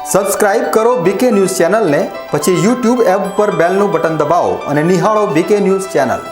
Subscribe કરો બીકે news ચેનલને, પછી YouTube એપ પર બેલનું બટન દબાવો અને નિહાળો બીકે ન્યૂઝ ચેનલ।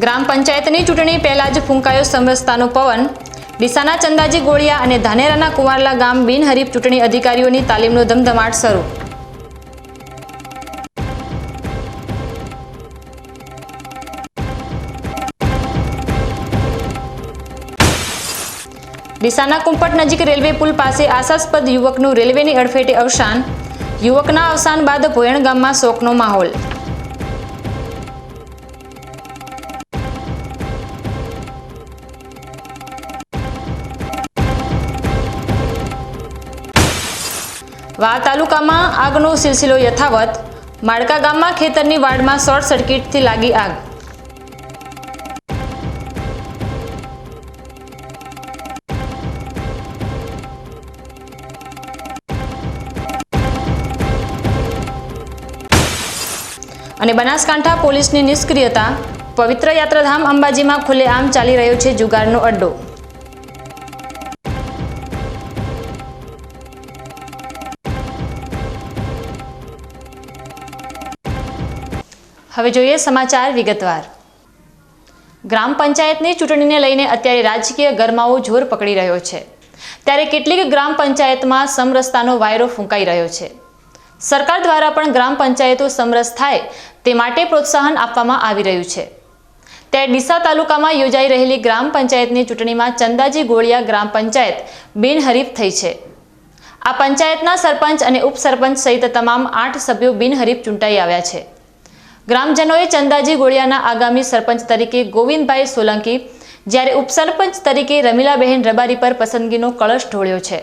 ગ્રામ પંચાયતની ચૂંટણી પહેલા જ ફૂંકાયો સમરસતાનો પવન। ડીસાના ચંદાજી ગોળિયા અને ધાનેરાના કુંવારલા ગામ બિનહરીફ ચૂંટણી અધિકારીઓની તાલીમનો ધમધમાટ શરૂ। ડીસાના કુંપટ નજીક રેલવે પુલ પાસે આશાસ્પદ યુવકનું રેલવેની અડફેટે અવસાન। યુવકના અવસાન બાદ ભોયણ ગામમાં શોકનો માહોલ। વાવ તાલુકામાં આગનો સિલસિલો યથાવત। માળકા ગામમાં ખેતરની વાડમાં શોર્ટ સર્કિટથી લાગી આગ। અને બનાસકાંઠા પોલીસની નિષ્ક્રિયતા। પવિત્ર યાત્રાધામ અંબાજીમાં ખુલ્લેઆમ ચાલી રહ્યો છે જુગારનો અડ્ડો। હવે જોઈએ સમાચાર વિગતવાર। ગ્રામ પંચાયતની ચૂંટણીને લઈને અત્યારે રાજકીય ગરમાવો જોર પકડી રહ્યો છે, ત્યારે કેટલીક ગ્રામ પંચાયતમાં સમરસતાનો વાયરો ફૂંકાઈ રહ્યો છે। સરકાર દ્વારા પણ ગ્રામ પંચાયતો સમરસ થાય તે માટે પ્રોત્સાહન આપવામાં આવી રહ્યું છે। ત્યારે ડીસા તાલુકામાં યોજાઈ રહેલી ગ્રામ પંચાયતની ચૂંટણીમાં ચંદાજી ગોળિયા ગ્રામ પંચાયત બિનહરીફ થઈ છે। આ પંચાયતના સરપંચ અને ઉપસરપંચ સહિત તમામ 8 સભ્યો બિનહરીફ ચૂંટાઈ આવ્યા છે। ગ્રામજનોએ ચંદાજી ગોળિયાના આગામી સરપંચ તરીકે ગોવિંદભાઈ સોલંકી, જ્યારે ઉપસરપંચ તરીકે રમીલાબહેન રબારી પર પસંદગીનો કળશ ઢોળ્યો છે।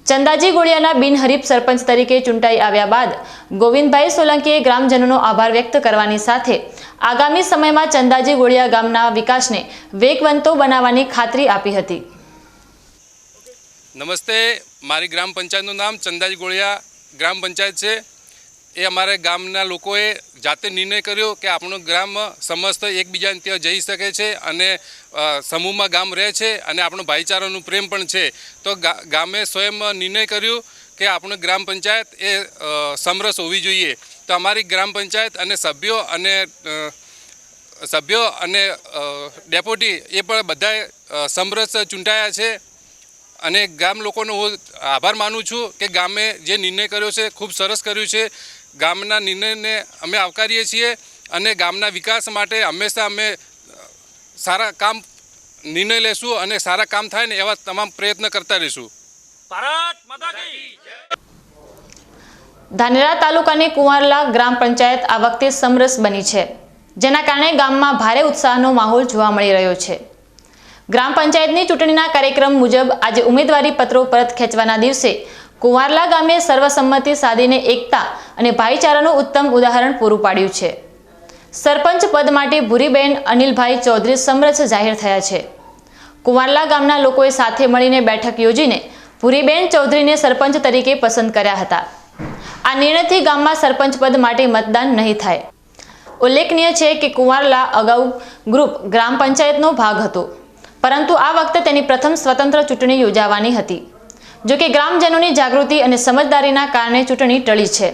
ચંદાજી ગોળિયાના બિનહરીફ સરપંચ તરીકે ચૂંટાઈ આવ્યા બાદ ગોવિંદભાઈ સોલંકીએ ગ્રામજનોનો આભાર વ્યક્ત કરવાની સાથે આગામી સમયમાં ચંદાજી ગોળિયા ગામના વિકાસને વેગવંતો બનાવવાની ખાતરી આપી હતી। નમસ્તે, મારી ગ્રામ પંચાયતનું નામ ચંદાજી ગોળિયા ગ્રામ પંચાયત છે। એ અમારે ગામના લોકોએ જાતે નિર્ણય કર્યો કે આપણું ગ્રામ સમસ્ત એકબીજાને ત્યાં જઈ શકે છે અને સમૂહમાં ગામ રહે છે અને આપણો ભાઈચારાનું પ્રેમ પણ છે। તો ગામે સ્વયં નિર્ણય કર્યો કે આપણું ગ્રામ પંચાયત એ સમરસ હોવી જોઈએ। તો અમારી ગ્રામ પંચાયત અને સભ્યો અને ડેપ્યુટી એ પણ બધા સમરસ ચૂંટાયા છે અને ગામ લોકોનો હું આભાર માનું છું કે ગામે જે નિર્ણય કર્યો છે ખૂબ સરસ કર્યું છે। ગામના નિર્ણયને અમે આવકારીએ છીએ અને ગામના વિકાસ માટે હંમેશા અમે સારા કામ નિર્ણય લેશું અને સારા કામ થાય ને એવા તમામ પ્રયત્ન કરતા રહીશું। ભારત માતા કી જય। ધાનેરા તાલુકાની કુંવારલા ગ્રામ પંચાયત આ વખતે સમરસ બની છે, જેના કારણે ગામમાં ભારે ઉત્સાહનો માહોલ જોવા મળી રહ્યો છે। ગ્રામ પંચાયતની ચૂંટણીના કાર્યક્રમ મુજબ આજે ઉમેદવારી પત્રો પરત ખેંચવાના દિવસે કુંવારલા ગામે સર્વસંમતિ સાધીને એકતા અને ભાઈચારાનું ઉત્તમ ઉદાહરણ પૂરું પાડ્યું છે। સરપંચ પદ માટે ભૂરીબેન અનિલભાઈ ચૌધરી સમરસ જાહેર થયા છે। કુંવારલા ગામના લોકોએ સાથે મળીને બેઠક યોજીને ભૂરીબેન ચૌધરીને સરપંચ તરીકે પસંદ કર્યા હતા। આ નિર્ણયથી ગામમાં સરપંચ પદ માટે મતદાન નહીં થાય। ઉલ્લેખનીય છે કે કુંવારલા અગાઉ ગ્રુપ ગ્રામ પંચાયતનો ભાગ હતો, પરંતુ આ વખતે તેની પ્રથમ સ્વતંત્ર ચૂંટણી યોજાવાની હતી। જો કે ગ્રામજનોની જાગૃતિ અને સમજદારીના કારણે ચૂંટણી ટળી છે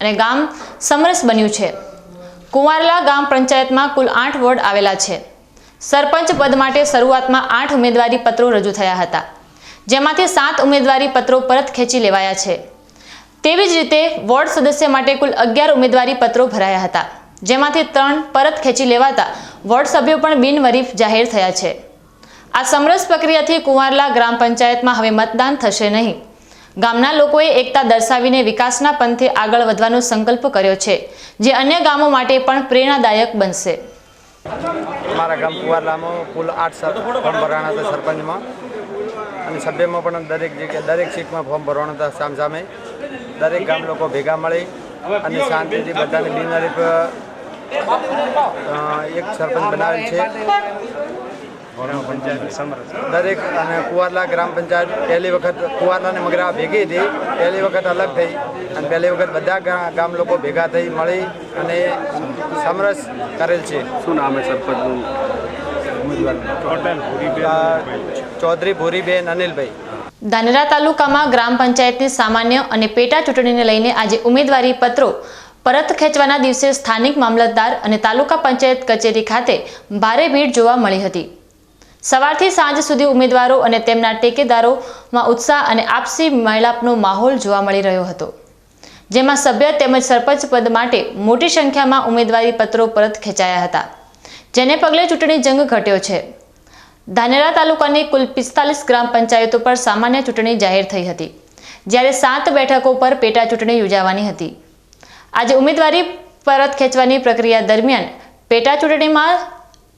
અને ગામ સમરસ બન્યું છે। કુંવારલા ગામ પંચાયતમાં કુલ 8 વોર્ડ આવેલા છે। સરપંચ પદ માટે શરૂઆતમાં 8 ઉમેદવારી પત્રો રજૂ થયા હતા, જેમાંથી 7 ઉમેદવારી પત્રો પરત ખેંચી લેવાયા છે, તેવી જ રીતે વોર્ડ સદસ્ય માટે કુલ 11 ઉમેદવારી પત્રો ભરાયા હતા, જેમાંથી 3 પરત ખેંચી લેવાતા વોર્ડ સભ્યો પણ બિનહરીફ જાહેર થયા છે. આ સમરસ પ્રક્રિયાથી કુંવારલા ગ્રામ પંચાયતમાં હવે મતદાન થશે નહીં. ગામના લોકોએ એકતા દર્શાવીને વિકાસના પંથે આગળ વધવાનો સંકલ્પ કર્યો છે, જે અન્ય ગામો માટે પણ પ્રેરણાદાયક બનશે. અમારા ગામ કુંવારલામાં કુલ 8 ફોર્મ ભરવાના હતા સરપંચમાં, અને સભ્યમાં પણ દરેક જગ્યાએ દરેક સીટમાં ફોર્મ ભરવાના હતા. સામસામે દરેક ગામ લોકો ભેગા મળી અને શાંતિથી બધાને બિનહરીફ એક સરપંચ બનાવેલ છે. દરેક અને કુંવારલા ગ્રામ પંચાયત પહેલી વખત કુંવારલા અને મગરા ભેગી હતી, પહેલી વખત અલગ થઈ અને પહેલી વખત બધા ગામ લોકો ભેગા થઈ મળી અને સમરસ કરેલ છે. શું નામ છે સરપંચનું? ચૌધરી ભૂરીબેન અનિલભાઈ. ધાનેરા તાલુકામાં ગ્રામ પંચાયતની સામાન્ય અને પેટા ચૂંટણીને લઈને આજે ઉમેદવારી પત્રો પરત ખેંચવાના દિવસે સ્થાનિક મામલતદાર અને તાલુકા પંચાયત કચેરી ખાતે ભારે ભીડ જોવા મળી હતી. સવારથી સાંજ સુધી ઉમેદવારો અને તેમના ટેકેદારોમાં ઉત્સાહ અને આપસી મેળાપનો માહોલ જોવા મળી રહ્યો હતો, જેમાં સભ્ય તેમજ સરપંચ પદ માટે મોટી સંખ્યામાં ઉમેદવારી પત્રો પરત ખેંચાયા હતા, જેને પગલે ચૂંટણી જંગ ઘટ્યો છે. ધાનેરા તાલુકાની કુલ 45 ગ્રામ પંચાયતો પર સામાન્ય ચૂંટણી જાહેર થઈ હતી, જ્યારે 7 બેઠકો પર પેટા ચૂંટણી યોજાવાની હતી. આજે ઉમેદવારી પરત ખેંચવાની પ્રક્રિયા દરમિયાન પેટા ચૂંટણીમાં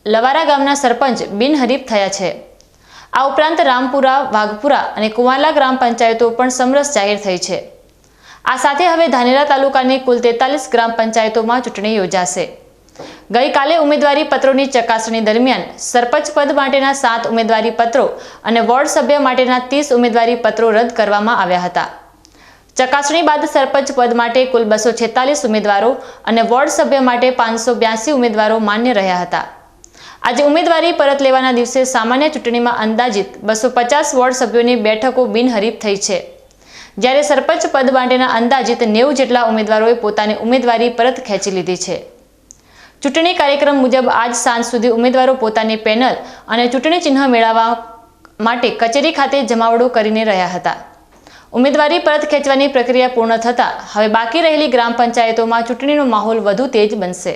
લવારા ગામના સરપંચ બિનહરીફ થયા છે. આ ઉપરાંત રામપુરા, વાઘપુરા અને કુંવારલા ગ્રામ પંચાયતો પણ સમરસ જાહેર થઈ છે. આ સાથે હવે ધાનેરા તાલુકાની કુલ 43 ગ્રામ પંચાયતોમાં ચૂંટણી યોજાશે. ગઈકાલે ઉમેદવારી પત્રોની ચકાસણી દરમિયાન સરપંચ પદ માટેના 7 ઉમેદવારી પત્રો અને વોર્ડ સભ્ય માટેના 30 ઉમેદવારી પત્રો રદ કરવામાં આવ્યા હતા. ચકાસણી બાદ સરપંચ પદ માટે કુલ 246 ઉમેદવારો અને વોર્ડ સભ્ય માટે 582 ઉમેદવારો માન્ય રહ્યા હતા. આજે ઉમેદવારી પરત લેવાના દિવસે સામાન્ય ચૂંટણીમાં અંદાજિત 250 વોર્ડ સભ્યોની બેઠકો બિનહરીફ થઈ છે, જ્યારે સરપંચ પદ માટેના અંદાજિત 90 જેટલા ઉમેદવારોએ પોતાની ઉમેદવારી પરત ખેંચી લીધી છે. ચૂંટણી કાર્યક્રમ મુજબ આજ સાંજ સુધી ઉમેદવારો પોતાની પેનલ અને ચૂંટણી ચિહ્ન મેળવવા માટે કચેરી ખાતે જમાવડો કરીને રહ્યા હતા. ઉમેદવારી પરત ખેંચવાની પ્રક્રિયા પૂર્ણ થતાં હવે બાકી રહેલી ગ્રામ પંચાયતોમાં ચૂંટણીનો માહોલ વધુ તેજ બનશે.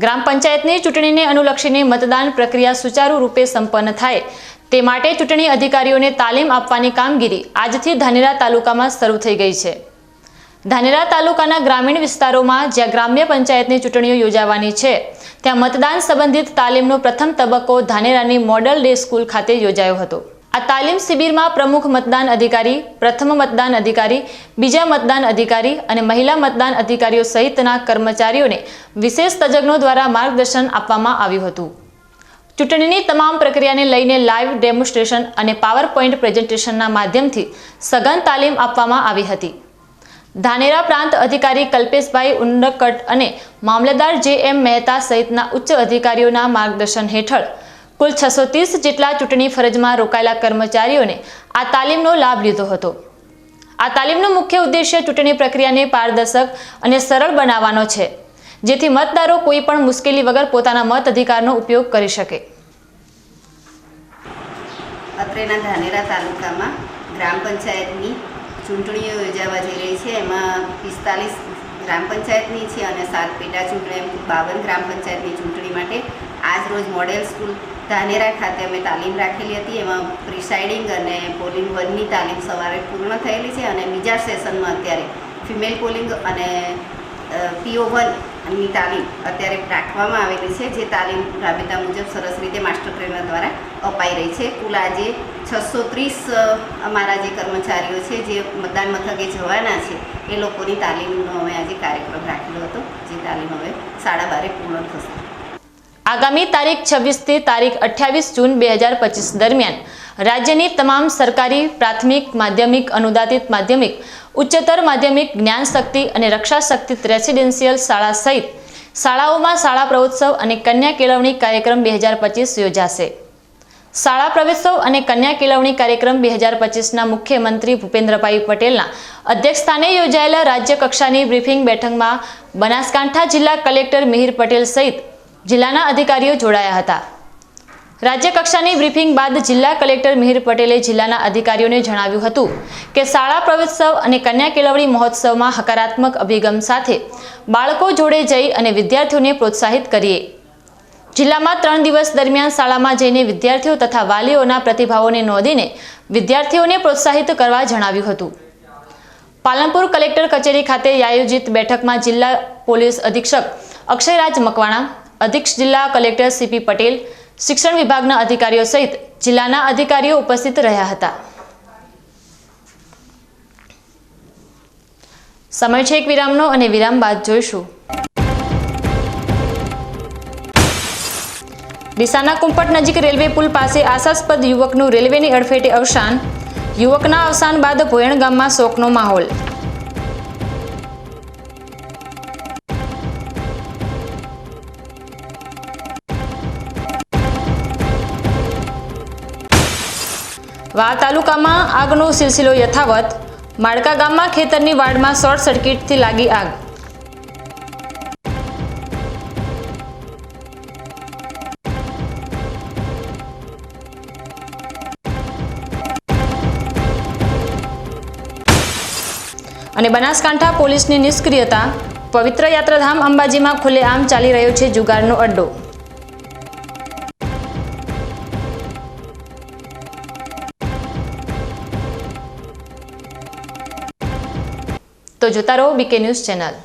ગ્રામ પંચાયતની ચૂંટણીને અનુલક્ષીને મતદાન પ્રક્રિયા સુચારુ રૂપે સંપન્ન થાય તે માટે ચૂંટણી અધિકારીઓને તાલીમ આપવાની કામગીરી આજથી ધાનેરા તાલુકામાં શરૂ થઈ ગઈ છે. ધાનેરા તાલુકાના ગ્રામીણ વિસ્તારોમાં જ્યાં ગ્રામ્ય પંચાયતની ચૂંટણીઓ યોજાવાની છે, ત્યાં મતદાન સંબંધિત તાલીમનો પ્રથમ તબક્કો ધાનેરાની મોડલ ડે સ્કૂલ ખાતે યોજાયો હતો. આ તાલીમ શિબિરમાં પ્રમુખ મતદાન અધિકારી, પ્રથમ મતદાન અધિકારી, બીજા મતદાન અધિકારી અને મહિલા મતદાન અધિકારીઓ સહિતના કર્મચારીઓને વિશેષ તજજ્ઞો દ્વારા માર્ગદર્શન આપવામાં આવ્યું હતું. ચૂંટણીની તમામ પ્રક્રિયાને લઈને લાઈવ ડેમોન્સ્ટ્રેશન અને પાવર પોઈન્ટ પ્રેઝન્ટેશનના માધ્યમથી સઘન તાલીમ આપવામાં આવી હતી. ધાનેરા પ્રાંત અધિકારી કલ્પેશભાઈ ઉંડકટ અને મામલતદાર જે.એમ. મહેતા સહિતના ઉચ્ચ અધિકારીઓના માર્ગદર્શન હેઠળ કુલ 630 જેટલા ચૂંટણી ફરજમાં રોકાયેલા કર્મચારીઓને આ તાલીમનો લાભ લીધો હતો. આ તાલીમનો મુખ્ય ઉદ્દેશ્ય ચૂંટણી પ્રક્રિયાને પારદર્શક અને સરળ બનાવવાનો છે, જેથી મતદારો કોઈ પણ મુશ્કેલી વગર પોતાના મત અધિકારનો ઉપયોગ કરી શકે. અત્રેના ધાનેરા તાલુકામાં ગ્રામ પંચાયતની ચૂંટણીઓ યોજાવા જઈ રહી છે. એમાં 45 ગ્રામ પંચાયતની છે અને 7 પેટા ચૂંટણી, 52 ગ્રામ પંચાયતની ચૂંટણી માટે આજ રોજ મોડેલ સ્કૂલ ધાનેરા ખાતે અમે તાલીમ રાખેલી હતી. એમાં પ્રિસાઇડિંગ અને પોલિંગ 1ની તાલીમ સવારે પૂર્ણ થયેલી છે અને બીજા સેશનમાં અત્યારે ફિમેલ પોલિંગ અને PO1ની તાલીમ અત્યારે રાખવામાં આવેલી છે, જે તાલીમ રાબેતા મુજબ સરસ રીતે માસ્ટર ટ્રેનર દ્વારા અપાઈ રહી છે. કુલ આજે 630 અમારા જે કર્મચારીઓ છે જે મતદાન મથકે જવાના છે એ લોકોની તાલીમનો અમે આજે કાર્યક્રમ રાખેલો હતો, જે તાલીમ હવે 12:30 પૂર્ણ થશે. આગામી તારીખ 26 થી તારીખ 28 જૂન 2025 દરમિયાન રાજ્યની તમામ સરકારી પ્રાથમિક, માધ્યમિક, અનુદાનિત માધ્યમિક, ઉચ્ચતર માધ્યમિક, જ્ઞાન શક્તિ અને રક્ષા શક્તિ રેસિડેન્શિયલ શાળા સહિત શાળાઓમાં શાળા પ્રવેશોત્સવ અને કન્યા કેળવણી કાર્યક્રમ 2025 યોજાશે. શાળા પ્રવેશોત્સવ અને કન્યા કેળવણી કાર્યક્રમ 2025ના મુખ્યમંત્રી ભૂપેન્દ્રભાઈ પટેલના અધ્યક્ષસ્થાને યોજાયેલા રાજ્ય કક્ષાની બ્રીફિંગ બેઠકમાં બનાસકાંઠા જિલ્લા કલેક્ટર મિહિર પટેલ સહિત જિલ્લાના અધિકારીઓ જોડાયા હતા. રાજ્ય કક્ષાની બ્રીફિંગ બાદ જિલ્લા કલેક્ટર મિહિર પટેલે જિલ્લાના અધિકારીઓને જણાવ્યું હતું કે શાળા પ્રવેશોત્સવ અને કન્યા કેળવણી મહોત્સવમાં હકારાત્મક અભિગમ સાથે બાળકો જોડે જઈ અને વિદ્યાર્થીઓને પ્રોત્સાહિત કરીએ। જિલ્લામાં 3 દિવસ દરમિયાન શાળામાં જઈને વિદ્યાર્થીઓ તથા વાલીઓના પ્રતિભાવોને નોંધીને વિદ્યાર્થીઓને પ્રોત્સાહિત કરવા જણાવ્યું હતું। પાલનપુર કલેક્ટર કચેરી ખાતે આયોજિત બેઠકમાં જિલ્લા પોલીસ અધિક્ષક અક્ષયરાજ મકવાણા, અધિક્ષક જિલ્લા કલેક્ટર સીપી પટેલ, શિક્ષણ વિભાગના અધિકારીઓ સહિત જિલ્લાના અધિકારીઓ ઉપસ્થિત રહ્યા હતા। સમય છે એક વિરામનો અને વિરામ બાદ જોઈશું। ડીસાના કુંપટ નજીક રેલવે પુલ પાસે આશાસ્પદ યુવકનું રેલવેની અડફેટે અવસાન। યુવકના અવસાન બાદ ભોયણ ગામમાં શોકનો માહોલ। વાવ તાલુકામાં આગનો સિલસિલો યથાવત। માળકા ગામમાં ખેતરની વાડમાં શોર્ટ સર્કિટથી લાગી આગ। અને બનાસકાંઠા પોલીસની નિષ્ક્રિયતા। પવિત્ર યાત્રાધામ અંબાજીમાં ખુલ્લેઆમ ચાલી રહ્યો છે જુગારનો અડ્ડો। તો જોતા રહો BK news channel.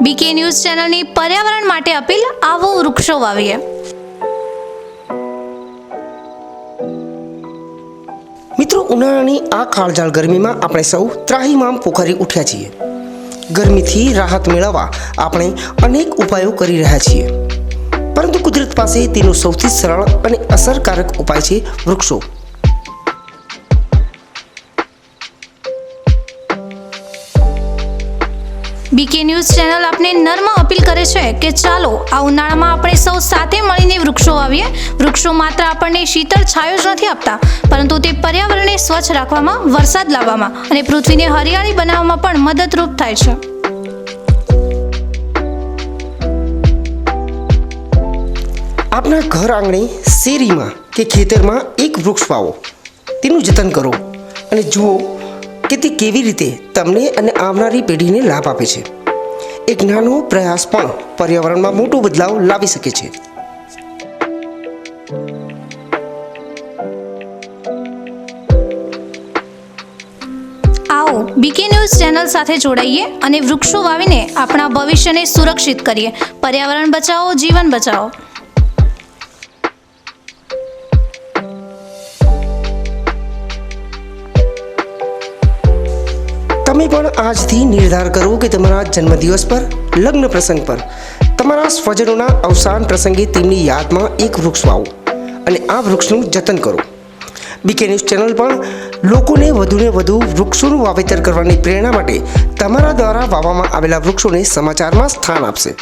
BK news ચેનલની પર્યાવરણ માટે અપીલ, આવો વૃક્ષો વાવીએ। મિત્રો, ઉનાળાની આ કાળઝાળ ગરમીમાં આપણે સૌ ત્રાહિમામ પોખરી ઉઠ્યા છીએ। ગરમીથી રાહત મેળવવા આપણે અનેક ઉપાયો કરી રહ્યા છીએ, પરંતુ કુદરત પાસે તેનો સૌથી સરળ અને અસરકારક ઉપાય છે વૃક્ષો। બીકે ન્યૂઝ ચેનલ આપને નર્મ અપીલ કરે છે કે ચાલો આ ઉનાળામાં આપણે સૌ સાથે મળીને વૃક્ષો વાવીએ। વૃક્ષો માત્ર આપણને શીતળ છાયો જ નથી આપતા, પરંતુ તે પર્યાવરણને સ્વચ્છ રાખવામાં, વરસાદ લાવવામાં અને પૃથ્વીને હરિયાળી બનાવવામાં પણ મદદરૂપ થાય છે। આપના ઘર આંગણે, શેરીમાં કે ખેતરમાં એક વૃક્ષ વાવો, તેનું જતન કરો અને જુઓ કે તે કેવી રીતે તમને અને આવનારી પેઢીને લાભ આપે છે। એક નાનો પ્રયાસ પણ પર્યાવરણમાં મોટો બદલાવ લાવી શકે છે। આવો બીકે ન્યૂઝ ચેનલ સાથે જોડાઈએ અને વૃક્ષો વાવીને આપણા ભવિષ્યને સુરક્ષિત કરીએ। પર્યાવરણ બચાવો, જીવન બચાવો। તમે પણ આજથી નિર્ધાર કરો કે તમારા જન્મદિવસ પર, લગ્ન પ્રસંગ પર, તમારા સ્વજનોના અવસાન પ્રસંગે તેમની યાદમાં એક વૃક્ષ વાવો અને આ વૃક્ષનું જતન કરો। બીકે ન્યૂઝ ચેનલ પણ લોકોને વધુને વધુ વૃક્ષોનું વાવેતર કરવાની પ્રેરણા માટે તમારા દ્વારા વાવવામાં આવેલા વૃક્ષોને સમાચારમાં સ્થાન આપશે।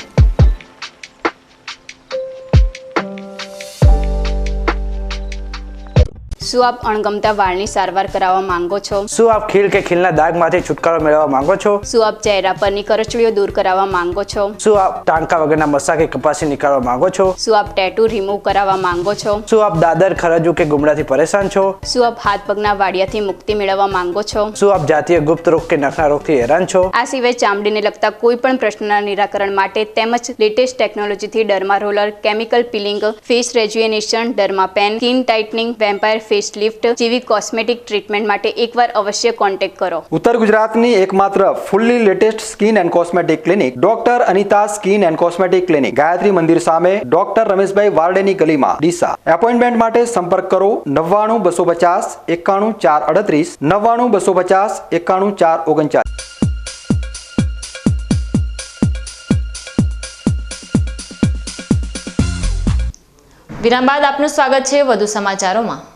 શું આપ અણગમતા વાળની સારવાર કરાવવા માંગો છો? શું આપ ખીલ કે ખીલના દાગમાંથી છુટકારો મેળવવા માંગો છો? શું આપ ચહેરા પરની કરચલીઓ દૂર કરાવવા માંગો છો? શું આપ ટાંકા વગરના મસા કે કપાસી નીકાળવા માંગો છો? શું આપ ટેટુ રિમૂવ કરાવવા માંગો છો? શું આપ દાદર, ખરજુ કે ગુમડાથી પરેશાન છો? શું આપ હાથ પગના વાડિયાથી મુક્તિ મેળવવા માંગો છો? શું આપ જાતીય ગુપ્ત રોગ કે નખના રોગથી હેરાન છો? આ સિવાય ચામડીને લગતા કોઈ પણ પ્રશ્નના નિરાકરણ માટે તેમજ લેટેસ્ટ ટેકનોલોજીથી derma roller, chemical peeling, face rejuvenation, derma pen, skin tightening, vampire face lift જેવી કોસ્મેટિક ટ્રીટમેન્ટ માટે એકવાર અવશ્ય કોન્ટેક્ટ કરો। ઉત્તર ગુજરાતની એકમાત્ર fully latest skin and cosmetic clinic doctor Anita skin and cosmetic clinic, Gayatri Mandir સામે, ડોક્ટર રમેશભાઈ વારડેની ગલીમાં, ડીસા। એપોઇન્ટમેન્ટ માટે સંપર્ક કરો 99 250 91 438, 99 250 91 439। વિરામ બાદ આપનું સ્વાગત છે વધુ સમાચારોમાં।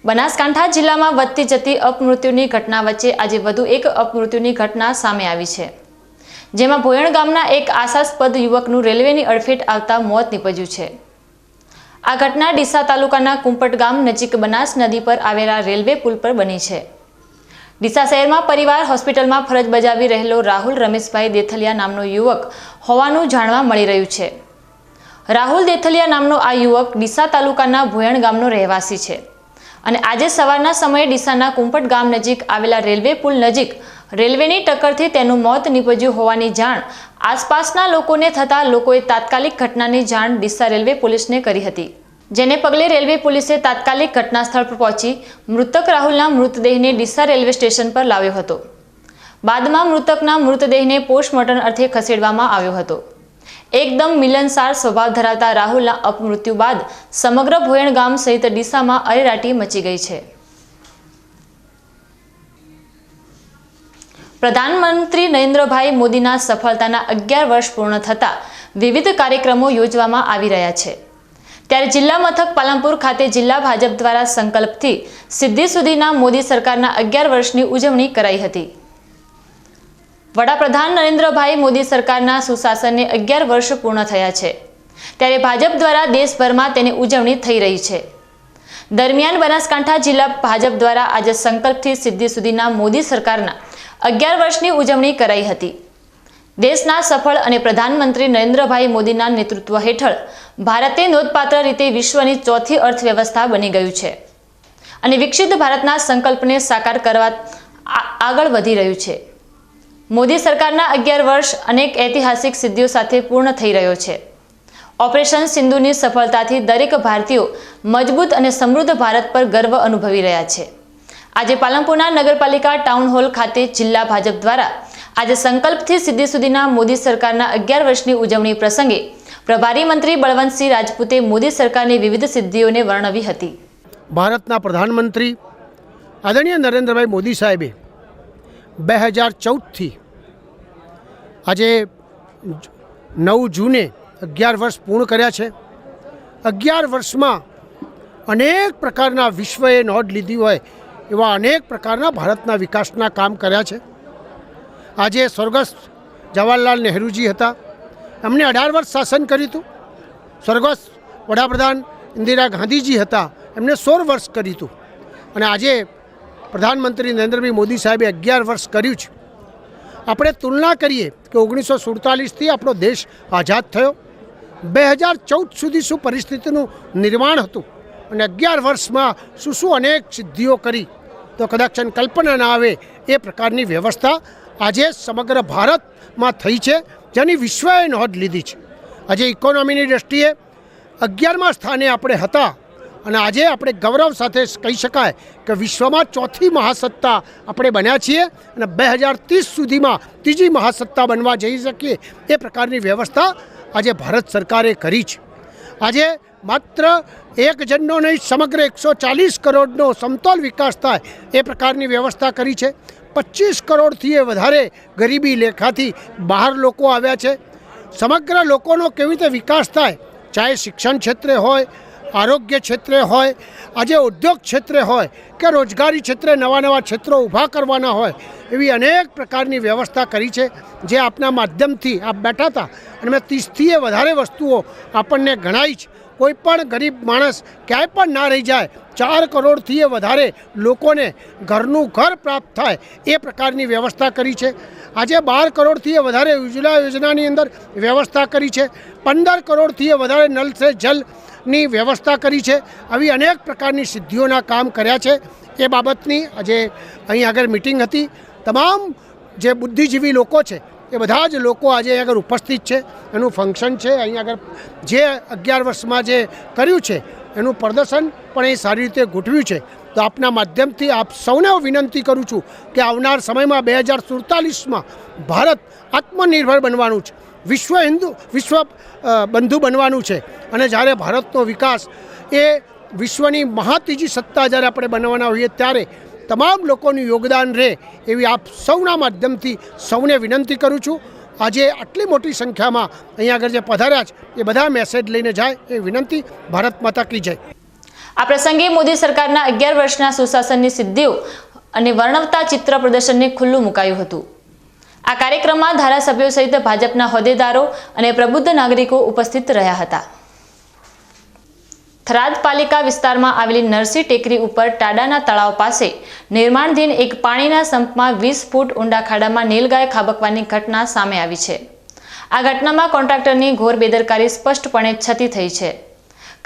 બનાસકાંઠા જિલ્લામાં વધતી જતી અપમૃત્યુની ઘટના વચ્ચે આજે વધુ એક અપમૃત્યુની ઘટના સામે આવી છે, જેમાં ભોયણ ગામના એક આશાસ્પદ યુવકનું રેલવેની અડફેટ આવતા મોત નીપજ્યું છે। આ ઘટના ડીસા તાલુકાના કુંપટ ગામ નજીક બનાસ નદી પર આવેલા રેલવે પુલ પર બની છે। ડીસા શહેરમાં પરિવાર હોસ્પિટલમાં ફરજ બજાવી રહેલો રાહુલ રમેશભાઈ દેથલિયા નામનો યુવક હોવાનું જાણવા મળી રહ્યું છે. રાહુલ દેથલિયા નામનો આ યુવક ડીસા તાલુકાના ભોયણ ગામનો રહેવાસી છે અને આજે સવારના સમયે ડીસાના કુંપટ ગામ નજીક આવેલા રેલવે પુલ નજીક રેલવેની ટક્કરથી તેનું મોત નીપજ્યું હોવાની જાણ આસપાસના લોકોને થતાં લોકોએ તાત્કાલિક ઘટનાની જાણ ડીસા રેલવે પોલીસને કરી હતી, જેને પગલે રેલવે પોલીસે તાત્કાલિક ઘટના સ્થળ પર પહોંચી મૃતક રાહુલના મૃતદેહને ડીસા રેલવે સ્ટેશન પર લાવ્યો હતો. બાદમાં મૃતકના મૃતદેહને પોસ્ટમોર્ટમ અર્થે ખસેડવામાં આવ્યો હતો. એકદમ મિલનસાર સ્વભાવ ધરાવતા રાહુલના અપમૃત્યુ બાદ સમગ્ર ભોયણ ગામ સહિત ડીસામાં અરેરાટી મચી ગઈ છે. પ્રધાનમંત્રી નરેન્દ્રભાઈ મોદીના સફળતાના 11 વર્ષ પૂર્ણ થતા વિવિધ કાર્યક્રમો યોજવામાં આવી રહ્યા છે. ત્યારે જિલ્લા મથક પાલનપુર ખાતે જિલ્લા ભાજપ દ્વારા સંકલ્પથી સિદ્ધિ સુધીના મોદી સરકારના 11 વર્ષની ઉજવણી કરાઈ હતી. વડાપ્રધાન નરેન્દ્રભાઈ મોદી સરકારના સુશાસનને 11 વર્ષ પૂર્ણ થયા છે, ત્યારે ભાજપ દ્વારા દેશભરમાં તેની ઉજવણી થઈ રહી છે. દરમિયાન બનાસકાંઠા જિલ્લા ભાજપ દ્વારા આજે સંકલ્પથી સિદ્ધિ સુધીના મોદી સરકારના 11 વર્ષની ઉજવણી કરાઈ હતી. દેશના સફળ અને પ્રધાનમંત્રી નરેન્દ્રભાઈ મોદીના નેતૃત્વ હેઠળ ભારતે નોંધપાત્ર રીતે વિશ્વની ચોથી અર્થવ્યવસ્થા બની ગયું છે અને વિકસિત ભારતના સંકલ્પને સાકાર કરવા આગળ વધી રહ્યું છે. મોદી સરકારના 11 વર્ષ અનેક ઐતિહાસિક સિદ્ધિઓ સાથે પૂર્ણ થઈ રહ્યો છે. ઓપરેશન સિંધુની સફળતાથી દરેક ભારતીયો મજબૂત અને સમૃદ્ધ ભારત પર ગર્વ અનુભવી રહ્યા છે. આજે પાલનપુરના નગરપાલિકા ટાઉન હોલ ખાતે જિલ્લા ભાજપ દ્વારા આજે સંકલ્પથી સિદ્ધિ સુધીના મોદી સરકારના 11 વર્ષની ઉજવણી પ્રસંગે પ્રભારી મંત્રી બળવંતસિંહ રાજપૂતે મોદી સરકારની વિવિધ સિદ્ધિઓને વર્ણવી હતી. ભારતના પ્રધાનમંત્રી આદરણીય નરેન્દ્રભાઈ મોદી સાહેબે 2014થી આજે 9 જૂને 11 વર્ષ પૂર્ણ કર્યા છે. 11 વર્ષમાં અનેક પ્રકારના વિશ્વએ નોંધ લીધી હોય એવા અનેક પ્રકારના ભારતના વિકાસના કામ કર્યા છે. આજે સ્વર્ગસ્થ જવાહરલાલ નહેરુજી હતા, એમને 18 વર્ષ શાસન કર્યું હતું. સ્વર્ગસ્થ વડાપ્રધાન ઇન્દિરા ગાંધીજી હતા, એમને 16 વર્ષ કર્યું હતું. અને આજે પ્રધાનમંત્રી નરેન્દ્રભાઈ મોદી સાહેબે 11 વર્ષ કર્યું છે. આપણે તુલના કરીએ કે 1947થી આપણો દેશ આઝાદ થયો, 2014 સુધી શું પરિસ્થિતિનું નિર્માણ હતું અને 11 વર્ષમાં શું અનેક સિદ્ધિઓ કરી તો કદાચ કલ્પના ના આવે એ પ્રકારની વ્યવસ્થા આજે સમગ્ર ભારતમાં થઈ છે, જેની વિશ્વએ નોંધ લીધી છે. આજે ઇકોનોમીની દ્રષ્ટિએ 11મા સ્થાને આપણે હતા અને આજે આપણે ગૌરવ સાથે કહી શકાય કે વિશ્વમાં ચોથી મહાસત્તા આપણે બન્યા છીએ અને 2030 સુધીમાં ત્રીજી મહાસત્તા બનવા જઈ શકીએ એ પ્રકારની વ્યવસ્થા આજે ભારત સરકારે કરી છે. આજે માત્ર એક જણનો નહીં, સમગ્ર 140 કરોડનો સમતોલ વિકાસ થાય એ પ્રકારની વ્યવસ્થા કરી છે. 25 કરોડથી વધારે ગરીબી રેખાથી બહાર લોકો આવ્યા છે. સમગ્ર લોકોનો કેવી રીતે વિકાસ થાય, ચાહે શિક્ષણ ક્ષેત્રે હોય, આરોગ્ય ક્ષેત્રે હોય, આજે ઉદ્યોગ ક્ષેત્રે હોય કે રોજગારી ક્ષેત્રે નવા ક્ષેત્રો ઊભા કરવાના હોય, એવી અનેક પ્રકારની વ્યવસ્થા કરી છે. જે આપના માધ્યમથી આપ બેઠા હતા અને મેં 30થી વધારે વસ્તુઓ આપણને ગણાઈ છે. કોઈ પણ ગરીબ માણસ ક્યાંય પણ ના રહી જાય, 4 કરોડથી વધારે લોકોને ઘરનું ઘર પ્રાપ્ત થાય એ પ્રકારની વ્યવસ્થા કરી છે. આજે 12 કરોડથી વધારે ઉજ્જવલા યોજનાની અંદર વ્યવસ્થા કરી છે. 15 કરોડથી વધારે નલ સે જલની વ્યવસ્થા કરી છે. આવી અનેક પ્રકારની સિદ્ધિઓના કામ કર્યા છે. એ બાબતની આજે અહીં આગળ મિટિંગ હતી. તમામ જે બુદ્ધિજીવી લોકો છે એ બધા જ લોકો આજે અહીં આગળ ઉપસ્થિત છે. એનું ફંક્શન છે. અહીં આગળ જે 11 વર્ષમાં જે કર્યું છે એનું પ્રદર્શન પણ એ સારી રીતે ગોઠવ્યું છે. તો આપના માધ્યમથી આપ સૌને વિનંતી કરું છું કે આવનાર સમયમાં 2047માં ભારત આત્મનિર્ભર બનવાનું છે, વિશ્વ બંધુ બનવાનું છે. અને જ્યારે ભારતનો વિકાસ એ વિશ્વની ત્રીજી સત્તા જ્યારે આપણે બનવાના હોઈએ ત્યારે તમામ લોકોનું યોગદાન રહે એવી આપ સૌના માધ્યમથી સૌને વિનંતી કરું છું. આજે આટલી મોટી સંખ્યામાં અહીંયા આગળ જે પધાર્યા છે એ બધા મેસેજ લઈને જાય એ વિનંતી. ભારત માતા કી જય. આ પ્રસંગે મોદી સરકારના 11 વર્ષના સુશાસનની સિદ્ધિઓ અને વર્ણવતા ચિત્ર પ્રદર્શનને ખુલ્લું મુકાયું હતું. આ કાર્યક્રમમાં ધારાસભ્યો સહિત ભાજપના હોદ્દેદારો અને પ્રબુદ્ધ નાગરિકો ઉપસ્થિત રહ્યા હતા. થરાદ પાલિકા વિસ્તારમાં આવેલી નરસી ટેકરી ઉપર ટાડાના તળાવ પાસે નિર્માણધીન એક પાણીના સંપમાં 20 ફૂટ ઊંડા ખાડામાં નીલગાય ખાબકવાની ઘટના સામે આવી છે. આ ઘટનામાં કોન્ટ્રાક્ટરની ઘોર બેદરકારી સ્પષ્ટપણે છતી થઈ છે,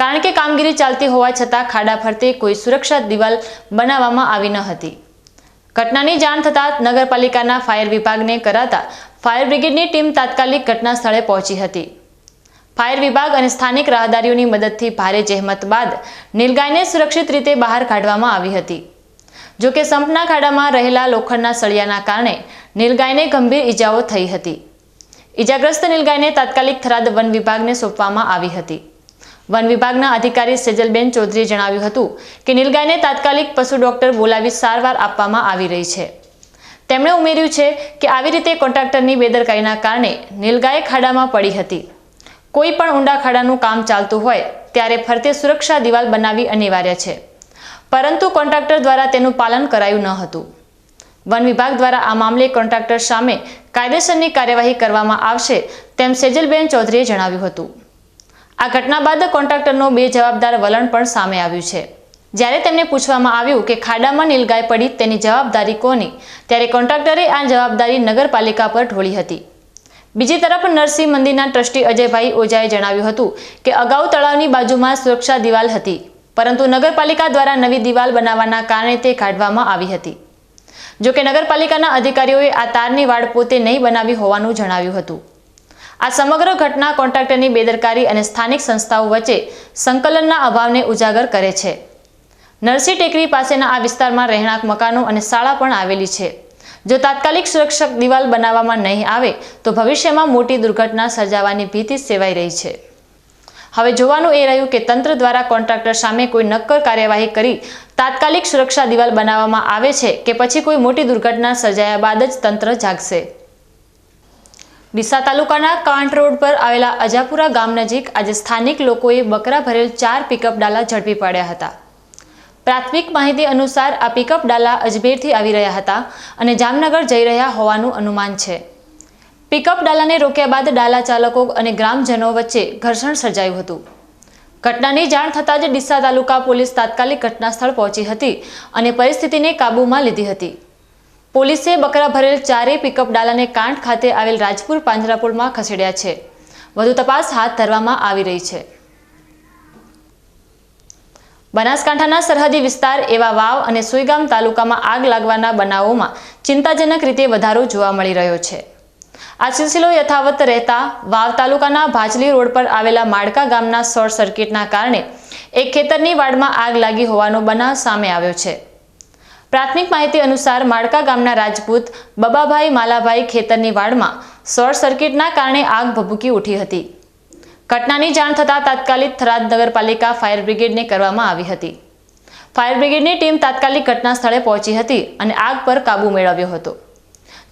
કારણ કે કામગીરી ચાલતી હોવા છતાં ખાડા ફરતે કોઈ સુરક્ષા દિવાલ બનાવવામાં આવી ન હતી. ઘટનાની જાણ થતાં નગરપાલિકાના ફાયર વિભાગને કરાતા ફાયર બ્રિગેડની ટીમ તાત્કાલિક ઘટના સ્થળે પહોંચી હતી. ફાયર વિભાગ અને સ્થાનિક રાહદારીઓની મદદથી ભારે જહેમત બાદ નીલગાયને સુરક્ષિત રીતે બહાર કાઢવામાં આવી હતી. જો કે સંપના ખાડામાં રહેલા લોખંડના સળિયાના કારણે નીલગાયને ગંભીર ઈજાઓ થઈ હતી. ઈજાગ્રસ્ત નીલગાયને તાત્કાલિક થરાદ વન વિભાગને સોંપવામાં આવી હતી. વન વિભાગના અધિકારી સેજલબેન ચૌધરીએ જણાવ્યું હતું કે નીલગાયને તાત્કાલિક પશુ ડોક્ટર બોલાવી સારવાર આપવામાં આવી રહી છે. તેમણે ઉમેર્યું છે કે આવી રીતે કોન્ટ્રાક્ટરની બેદરકારીના કારણે નીલગાય ખાડામાં પડી હતી. કોઈ પણ ઊંડા ખાડાનું કામ ચાલતું હોય ત્યારે ફરતે સુરક્ષા દિવાલ બનાવવી અનિવાર્ય છે, પરંતુ કોન્ટ્રાક્ટર દ્વારા તેનું પાલન કરાયું ન હતું. વન વિભાગ દ્વારા આ મામલે કોન્ટ્રાક્ટર સામે કાયદેસરની કાર્યવાહી કરવામાં આવશે તેમ સેજલબેન ચૌધરીએ જણાવ્યું હતું. આ ઘટના બાદ કોન્ટ્રાક્ટરનો બેજવાબદાર વલણ પણ સામે આવ્યું છે. જ્યારે તેમને પૂછવામાં આવ્યું કે ખાડામાં નીલગાય પડી તેની જવાબદારી કોની, ત્યારે કોન્ટ્રાક્ટરે આ જવાબદારી નગરપાલિકા પર ઢોળી હતી. બીજી તરફ નરસિંહ મંદિરના ટ્રસ્ટી અજયભાઈ ઓઝાએ જણાવ્યું હતું કે અગાઉ તળાવની બાજુમાં સુરક્ષા દિવાલ હતી, પરંતુ નગરપાલિકા દ્વારા નવી દિવાલ બનાવવાના કારણે તે કાઢવામાં આવી હતી. જો કે નગરપાલિકાના અધિકારીઓએ આ તારની વાડ પોતે નહીં બનાવી હોવાનું જણાવ્યું હતું. આ સમગ્ર ઘટના કોન્ટ્રાક્ટરની બેદરકારી અને સ્થાનિક સંસ્થાઓ વચ્ચે સંકલનના અભાવને ઉજાગર કરે છે. નરસી ટેકરી પાસેના આ વિસ્તારમાં રહેણાંક મકાનો અને શાળા પણ આવેલી છે. જો તાત્કાલિક સુરક્ષક દિવાલ બનાવવામાં નહીં આવે તો ભવિષ્યમાં મોટી દુર્ઘટના સર્જાવાની ભીતિ સેવાઈ રહી છે. હવે જોવાનું એ રહ્યું કે તંત્ર દ્વારા કોન્ટ્રાક્ટર સામે કોઈ નક્કર કાર્યવાહી કરી તાત્કાલિક સુરક્ષા દિવાલ બનાવવામાં આવે છે કે પછી કોઈ મોટી દુર્ઘટના સર્જાયા બાદ જ તંત્ર જાગશે. ડીસા તાલુકાના કાંઠ રોડ પર આવેલા અજાપુરા ગામ નજીક આજે સ્થાનિક લોકોએ બકરા ભરેલ 4 પિકઅપ ડાલા ઝડપી પાડ્યા હતા. પ્રાથમિક માહિતી અનુસાર આ પિકઅપ ડાલા અજમેરથી આવી રહ્યા હતા અને જામનગર જઈ રહ્યા હોવાનું અનુમાન છે. પિકઅપ ડાલાને રોક્યા બાદ ડાલા ચાલકો અને ગ્રામજનો વચ્ચે ઘર્ષણ સર્જાયું હતું. ઘટનાની જાણ થતાં જ ડીસા તાલુકા પોલીસ તાત્કાલિક ઘટના સ્થળ પહોંચી હતી અને પરિસ્થિતિને કાબૂમાં લીધી હતી. પોલીસે બકરા ભરેલ 4 પિકઅપ ડાલાને કાંઠ ખાતે આવેલ રાજપુર પાંજરાપોળમાં ખસેડ્યા છે. વધુ તપાસ હાથ ધરવામાં આવી રહી છે. બનાસકાંઠાના સરહદી વિસ્તાર એવા વાવ અને સુઈગામ તાલુકામાં આગ લાગવાના બનાવોમાં ચિંતાજનક રીતે વધારો જોવા મળી રહ્યો છે. આ સિલસિલો યથાવત રહેતા વાવ તાલુકાના ભાચલી રોડ પર આવેલા માડકા ગામના શોર્ટ સર્કિટના કારણે એક ખેતરની વાડમાં આગ લાગી હોવાનો બનાવ સામે આવ્યો છે. પ્રાથમિક માહિતી અનુસાર માડકા ગામના રાજપૂત બબાભાઈ માલાભાઈ ખેતરની વાડમાં શોર્ટ સર્કિટના કારણે આગ ભભૂકી ઉઠી હતી. ઘટનાની જાણ થતાં તાત્કાલિક થરાદ નગરપાલિકા ફાયર બ્રિગેડને કરવામાં આવી હતી. ફાયર બ્રિગેડની ટીમ તાત્કાલિક ઘટના સ્થળે પહોંચી હતી અને આગ પર કાબૂ મેળવ્યો હતો.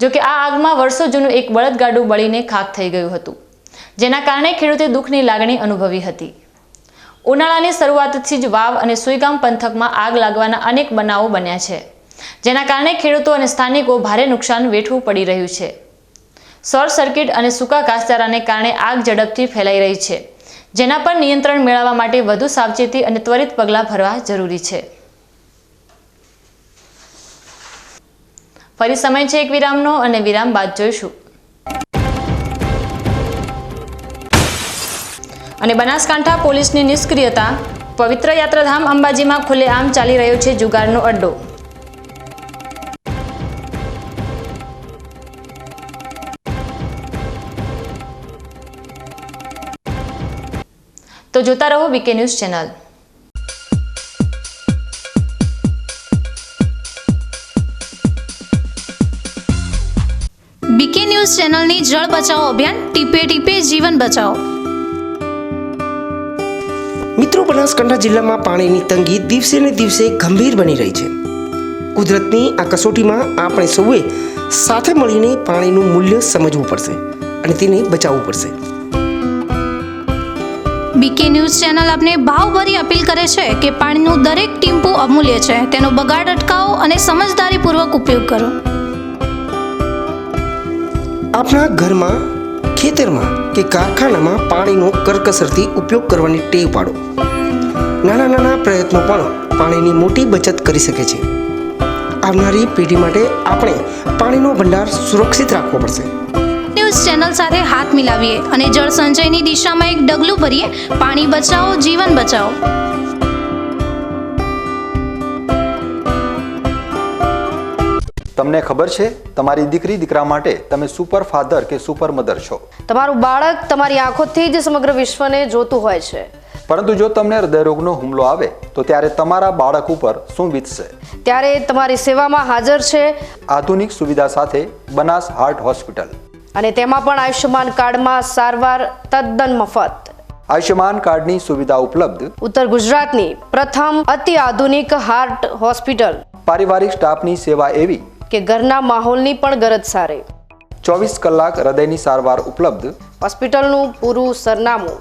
જોકે આ આગમાં વર્ષો જૂનું એક બળદગાડું બળીને ખાખ થઈ ગયું હતું, જેના કારણે ખેડૂતે દુઃખની લાગણી અનુભવી હતી. ઉનાળાની શરૂઆતથી જ વાવ અને સુઈગામ પંથકમાં આગ લાગવાના અનેક બનાવો બન્યા છે, જેના કારણે ખેડૂતો અને સ્થાનિકો ભારે નુકસાન વેઠવું પડી રહ્યું છે. શોર્ટ સર્કિટ અને સૂકા ઘાસચારાને કારણે આગ ઝડપથી ફેલાઈ રહી છે, જેના પર નિયંત્રણ મેળવવા માટે વધુ સાવચેતી અને ત્વરિત પગલાં ભરવા જરૂરી છે. ફરી સમય છે એક વિરામનો અને વિરામ બાદ જોઈશું. અને બનાસકાંઠા પોલીસની નિષ્ક્રિયતા, પવિત્ર યાત્રાધામ અંબાજીમાં ખુલ્લેઆમ ચાલી રહ્યો છે જુગારનો અડ્ડો. તો જોતા રહો BK news channel. BK news ચેનલની જળ બચાવો અભિયાન ટીપે ટીપે જીવન બચાવો. મિત્રો, બનાસકાંઠા જિલ્લામાં પાણીની તંગી દિવસે ને દિવસે ગંભીર બની રહી છે. કુદરતની આ કસોટીમાં આપણે સૌએ સાથે મળીને પાણીનું મૂલ્ય સમજવું પડશે અને તેને બચાવવું પડશે. બીકે ન્યૂઝ ચેનલ આપને ભાવભરી અપીલ કરે છે કે પાણીનું દરેક ટીમ્પું અમૂલ્ય છે, તેનો બગાડ અટકાવો અને સમજદારીપૂર્વક ઉપયોગ કરો. આપણા ઘરમાં, ખેતરમાં કે કારખાનામાં પાણીનો કરકસરથી ઉપયોગ કરવાની ટેવ પાડો. નાના નાના પ્રયત્નો પણ પાણીની મોટી બચત કરી શકે છે. આવનારી પેઢી માટે આપણે પાણીનો ભંડાર સુરક્ષિત રાખવો પડશે. ન્યૂઝ ચેનલ સાથે હાથ મિલાવીએ અને જળ સંચયની દિશામાં એક ડગલું ભરીએ. પાણી બચાવો, જીવન બચાવો. તમને ખબર છે તમારી દીકરી દીકરા માટે તમે સુપર ફાધર કે સુપર મધર છો. તમારું બાળક તમારી આંખોથી જ સમગ્ર વિશ્વને જોતું હોય છે. પરંતુ જો તમને હૃદયરોગનો હુમલો આવે તો ત્યારે તમારા બાળક ઉપર શું વીતશે? ત્યારે તમારી સેવામાં હાજર છે આધુનિક સુવિધા સાથે બનાસ હાર્ટ હોસ્પિટલ, અને તેમાં પણ આયુષ્યમાન કાર્ડમાં સારવાર તદ્દન મફત. આયુષ્યમાન કાર્ડની સુવિધા ઉપલબ્ધ. ઉત્તર ગુજરાતની પ્રથમ અતિ આધુનિક હાર્ટ હોસ્પિટલ. પારિવારિક સ્ટાફની સેવા એવી કે ઘરના માહોલની પણ ગરજ સારે. 24 કલાક હૃદયની સારવાર ઉપલબ્ધ. હોસ્પિટલનું પૂરું સરનામું.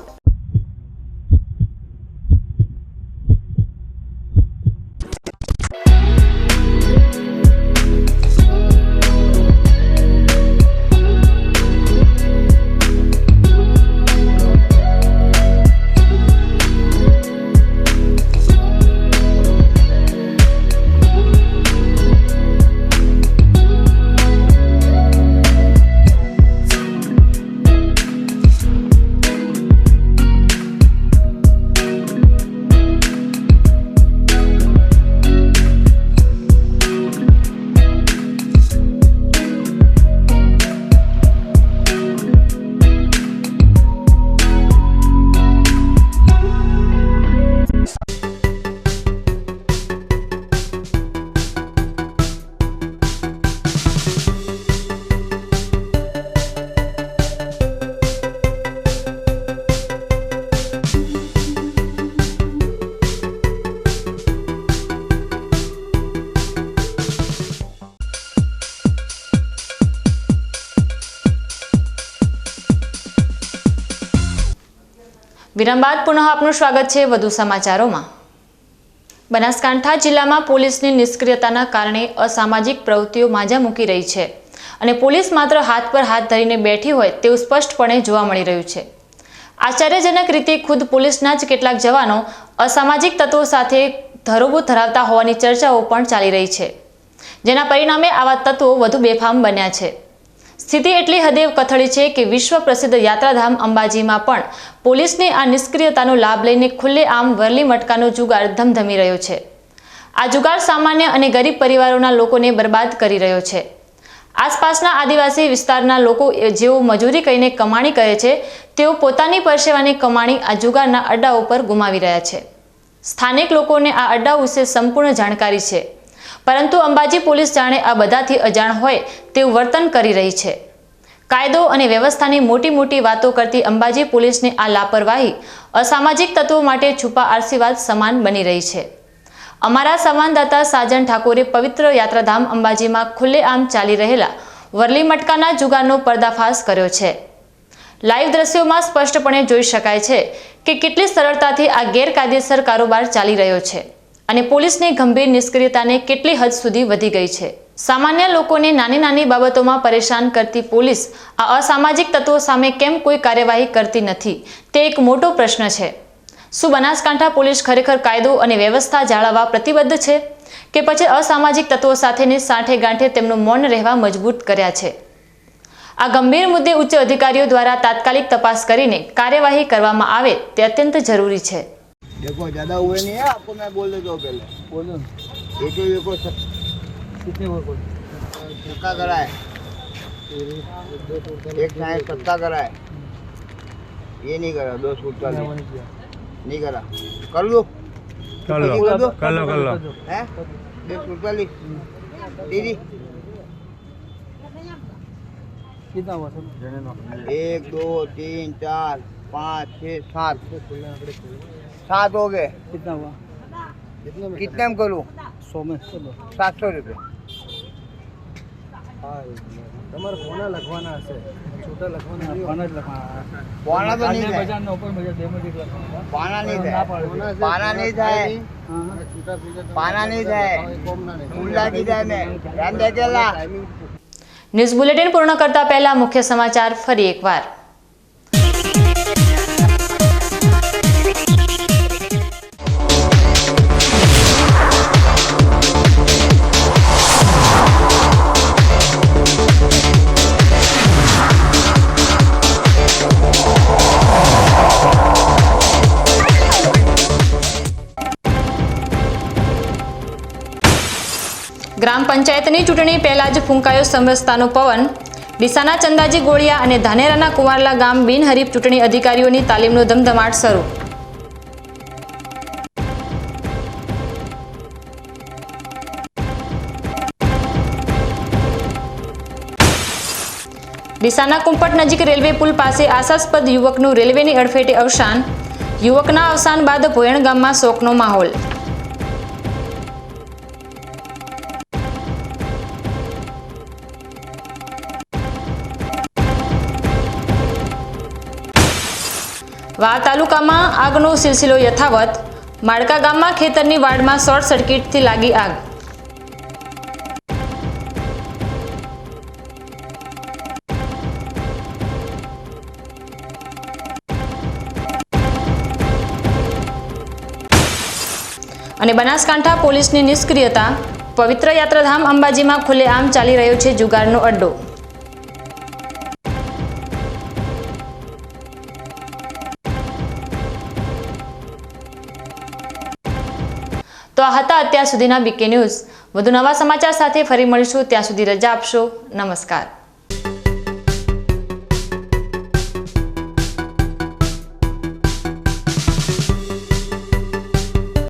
વિરામ બાદ પુનઃ આપનું સ્વાગત છે વધુ સમાચારોમાં. બનાસકાંઠા જિલ્લામાં પોલીસની નિષ્ક્રિયતાના કારણે અસામાજિક પ્રવૃત્તિઓ માજા મૂકી રહી છે અને પોલીસ માત્ર હાથ પર હાથ ધરીને બેઠી હોય તેવું સ્પષ્ટપણે જોવા મળી રહ્યું છે. આશ્ચર્યજનક રીતે ખુદ પોલીસના જ કેટલાક જવાનો અસામાજિક તત્વો સાથે ધરોબો ધરાવતા હોવાની ચર્ચાઓ પણ ચાલી રહી છે, જેના પરિણામે આવા તત્વો વધુ બેફામ બન્યા છે. સ્થિતિ એટલી હદે કથળી છે કે વિશ્વ પ્રસિદ્ધ યાત્રાધામ અંબાજીમાં પણ પોલીસની આ નિષ્ક્રિયતાનો લાભ લઈને ખુલ્લેઆમ વરલી મટકાનો જુગાર ધમધમી રહ્યો છે. આ જુગાર સામાન્ય અને ગરીબ પરિવારોના લોકોને બરબાદ કરી રહ્યો છે. આસપાસના આદિવાસી વિસ્તારના લોકો જેઓ મજૂરી કરીને કમાણી કરે છે, તેઓ પોતાની પરસેવાની કમાણી આ જુગારના અડ્ડાઓ પર ગુમાવી રહ્યા છે. સ્થાનિક લોકોને આ અડ્ડાઓ વિશે સંપૂર્ણ જાણકારી છે, પરંતુ અંબાજી પોલીસ જાણે આ બધાથી અજાણ હોય તેવું વર્તન કરી રહી છે. કાયદો અને વ્યવસ્થાની મોટી મોટી વાતો કરતી અંબાજી પોલીસની આ લાપરવાહી અસામાજિક તત્વો માટે છુપા આશીર્વાદ સમાન બની રહી છે. અમારા સંવાદદાતા સાજન ઠાકોરે પવિત્ર યાત્રાધામ અંબાજીમાં ખુલ્લેઆમ ચાલી રહેલા વરલી મટકાના જુગારનો પર્દાફાશ કર્યો છે. લાઈવ દ્રશ્યોમાં સ્પષ્ટપણે જોઈ શકાય છે કે કેટલી સરળતાથી આ ગેરકાયદેસર કારોબાર ચાલી રહ્યો છે અને પોલીસની ગંભીર નિષ્ક્રિયતાને કેટલી હદ સુધી વધી ગઈ છે. સામાન્ય લોકોને નાની નાની બાબતોમાં પરેશાન કરતી પોલીસ આ અસામાજિક તત્વો સામે કેમ કોઈ કાર્યવાહી કરતી નથી, તે એક મોટો પ્રશ્ન છે. શું બનાસકાંઠા પોલીસ ખરેખર કાયદો અને વ્યવસ્થા જાળવવા પ્રતિબદ્ધ છે કે પછી અસામાજિક તત્વો સાથેની સાંઠે ગાંઠે તેમનું મૌન રહેવા મજબૂર કર્યા છે? આ ગંભીર મુદ્દે ઉચ્ચ અધિકારીઓ દ્વારા તાત્કાલિક તપાસ કરીને કાર્યવાહી કરવામાં આવે તે અત્યંત જરૂરી છે. देखो ज़्यादा हुए नहीं है, आपको मैं बोल देता हूँ पहले. बोलो एक कितने हुए? सत्ता करा है, एक साइड सत्ता करा है, ये नहीं करा, 248 नहीं करा. कर लो कर लो है 248 दीदी कितना हुआ सब? 1 2 3 4 5 6 7 हो गए. कितना हुआ? कितने में करूँ? 100 में 700 रुपये. તમારે કોના લખવાના હશે? છોટા લખવાના કોના જ લખવાના? કોના તો નહીં થાય. બજારના ઉપર બજાર ડેમોટિક લખવાના. પાના નહીં થાય. પાના નહીં થાય. પાના નહીં થાય. ખુલ્લા દીધા મેં. ધ્યાન દેખેલા. ન્યૂઝ બુલેટિન પૂર્ણ કરતા પહેલા મુખ્ય સમાચાર ફરી એકવાર. ગ્રામ પંચાયતની ચૂંટણી પહેલા જ ફૂંકાયો સમરસતાનો પવન. ડીસાના ચંદાજી ગોળિયા અને ધાનેરાના કુંવારલા ગામ બિનહરીફ ચૂંટણી અધિકારીઓની તાલીમનો ધમધમાટ શરૂ. ડીસાના કુંપટ નજીક રેલવે પુલ પાસે આશાસ્પદ યુવકનું રેલવેની અડફેટે અવસાન. યુવકના અવસાન બાદ ભોયણ ગામમાં શોકનો માહોલ. વાવ તાલુકામાં આગનો સિલસિલો યથાવત. માળકા ગામમાં ખેતરની વાડમાં શોર્ટ સર્કિટથી લાગી આગ. અને બનાસકાંઠા પોલીસની નિષ્ક્રિયતા. પવિત્ર યાત્રાધામ અંબાજીમાં ખુલ્લેઆમ ચાલી રહ્યો છે જુગારનો અડ્ડો. તો આ હતા અત્યાર સુધીના બીકે ન્યૂઝ. વધુ નવા સમાચાર સાથે ફરી મળીશું. ત્યાં સુધી રજા આપશો. નમસ્કાર.